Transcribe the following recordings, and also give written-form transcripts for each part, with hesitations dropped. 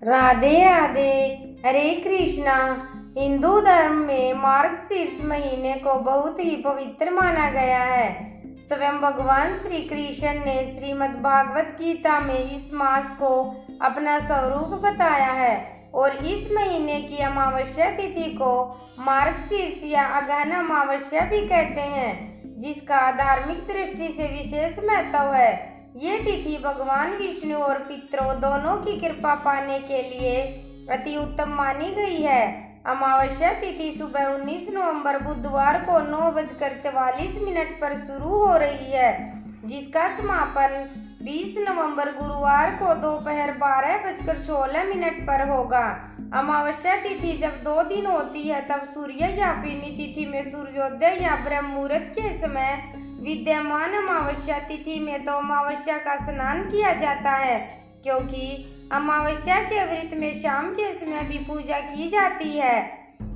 राधे राधे। हरे कृष्णा। हिंदू धर्म में मार्गशीर्ष महीने को बहुत ही पवित्र माना गया है। स्वयं भगवान श्री कृष्ण ने श्रीमद् भागवत गीता में इस मास को अपना स्वरूप बताया है और इस महीने की अमावस्या तिथि को मार्गशीर्ष या अगहन अमावस्या भी कहते हैं, जिसका धार्मिक दृष्टि से विशेष महत्व है। ये तिथि भगवान विष्णु और पितरों दोनों की कृपा पाने के लिए अति उत्तम मानी गई है। अमावस्या तिथि सुबह 19 नवंबर बुधवार को 9:44 पर शुरू हो रही है, जिसका समापन 20 नवंबर गुरुवार को दोपहर 12:16 पर होगा। अमावस्या तिथि जब 2 दिन होती है तब सूर्य यापिनी तिथि में सूर्योदय या ब्रह्म मुहूर्त के समय विद्यमान अमावस्या तिथि में तो अमावस्या का स्नान किया जाता है, क्योंकि अमावस्या के व्रत में शाम के समय भी पूजा की जाती है।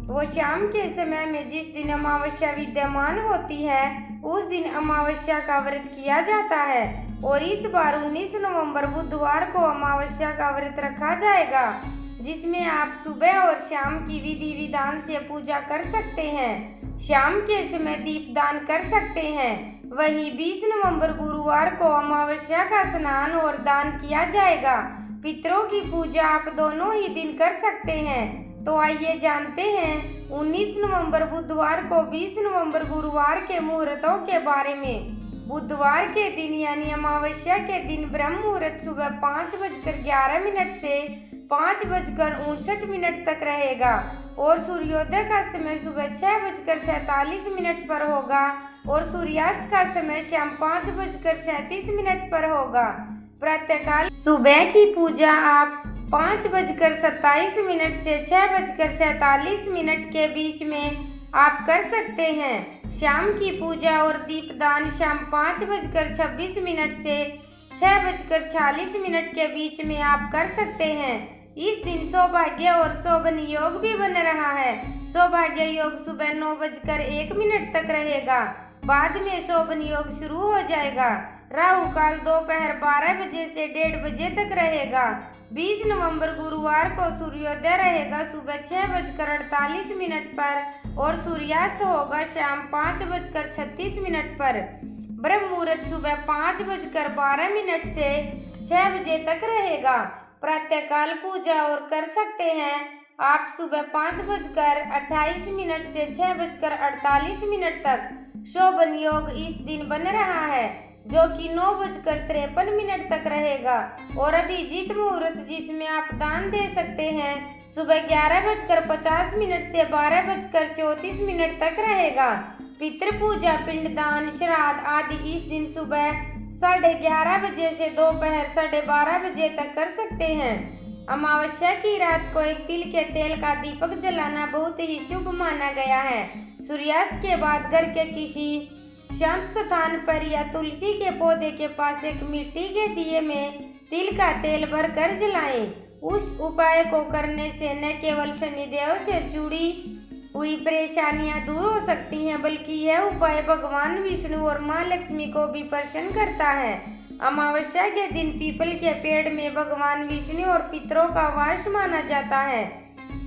वो शाम के समय में जिस दिन अमावस्या विद्यमान होती है उस दिन अमावस्या का व्रत किया जाता है और इस बार 19 नवंबर बुधवार को अमावस्या का व्रत रखा जाएगा, जिसमें आप सुबह और शाम की विधि विधान से पूजा कर सकते हैं। शाम के समय दीपदान कर सकते हैं। वहीं 20 नवंबर गुरुवार को अमावस्या का स्नान और दान किया जाएगा। पितरों की पूजा आप दोनों ही दिन कर सकते हैं। तो आइए जानते हैं 19 नवंबर बुधवार को 20 नवंबर गुरुवार के मुहूर्तों के बारे में। बुधवार के दिन यानी अमावस्या के दिन ब्रह्म मुहूर्त सुबह 5:11 से 5:59 तक रहेगा और सूर्योदय का समय सुबह 6:47 पर होगा और सूर्यास्त का समय शाम 5:37 पर होगा। प्रातःकाल सुबह की पूजा आप 5:27 से 6:47 के बीच में आप कर सकते हैं। शाम की पूजा और दीपदान शाम 5:26 से 6:40 के बीच में आप कर सकते हैं। इस दिन सौभाग्य और शोभन योग भी बन रहा है। सौभाग्य योग सुबह 9:01 तक रहेगा, बाद में शोभन योग शुरू हो जाएगा। राहु काल दोपहर 12 बजे से 1:30 बजे तक रहेगा। 20 नवंबर गुरुवार को सूर्योदय रहेगा सुबह 6:48 पर और सूर्यास्त होगा शाम 5:36 पर। ब्रह्म मुहूर्त सुबह 5:12 से 6 बजे तक रहेगा। प्रातःकाल पूजा और कर सकते हैं आप सुबह 5:28 से 6:48 तक। शोभन योग इस दिन बन रहा है जो कि 9:53 तक रहेगा और अभिजीत मुहूर्त जिसमें आप दान दे सकते हैं सुबह 11:50 से 12:34 तक रहेगा। पितृ पूजा पिंडदान श्राद्ध आदि इस दिन सुबह 11:30 बजे से दोपहर 12:30 बजे तक कर सकते हैं। अमावस्या की रात को एक तिल के तेल का दीपक जलाना बहुत ही शुभ माना गया है। सूर्यास्त के बाद घर के किसी शांत स्थान पर या तुलसी के पौधे के पास एक मिट्टी के दिए में तिल का तेल भरकर जलाएं। उस उपाय को करने से न केवल शनिदेव से जुड़ी हुई परेशानियां दूर हो सकती हैं, बल्कि यह उपाय भगवान विष्णु और मां लक्ष्मी को भी प्रसन्न करता है। अमावस्या के दिन पीपल के पेड़ में भगवान विष्णु और पितरों का वास माना जाता है।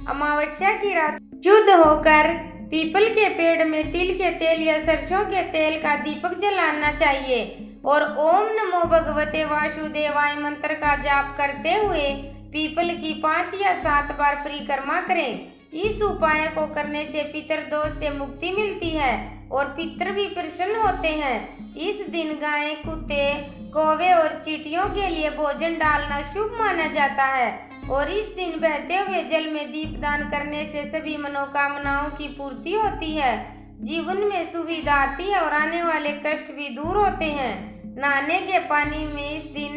अमावस्या की रात शुद्ध होकर पीपल के पेड़ में तिल के तेल या सरसों के तेल का दीपक जलाना चाहिए और ओम नमो भगवते वासुदेवाय मंत्र का जाप करते हुए पीपल की 5 या 7 बार परिक्रमा करें। इस उपाय को करने से पितर दोष से मुक्ति मिलती है और पितर भी प्रसन्न होते हैं। इस दिन गाय, कुत्ते, कौवे और चींटियों के लिए भोजन डालना शुभ माना जाता है और इस दिन बहते हुए जल में दीपदान करने से सभी मनोकामनाओं की पूर्ति होती है। जीवन में सुविधा आती है और आने वाले कष्ट भी दूर होते हैं। नहाने के पानी में इस दिन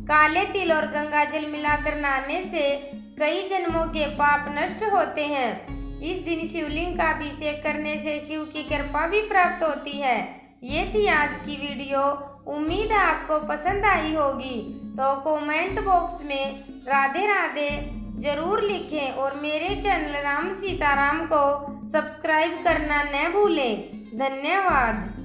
काले तिल और गंगा जल मिलाकर नहाने से कई जन्मों के पाप नष्ट होते हैं। इस दिन शिवलिंग का अभिषेक करने से शिव की कृपा भी प्राप्त होती है। ये थी आज की वीडियो। उम्मीद है आपको पसंद आई होगी। तो कमेंट बॉक्स में राधे राधे जरूर लिखें और मेरे चैनल राम सीताराम को सब्सक्राइब करना न भूलें। धन्यवाद।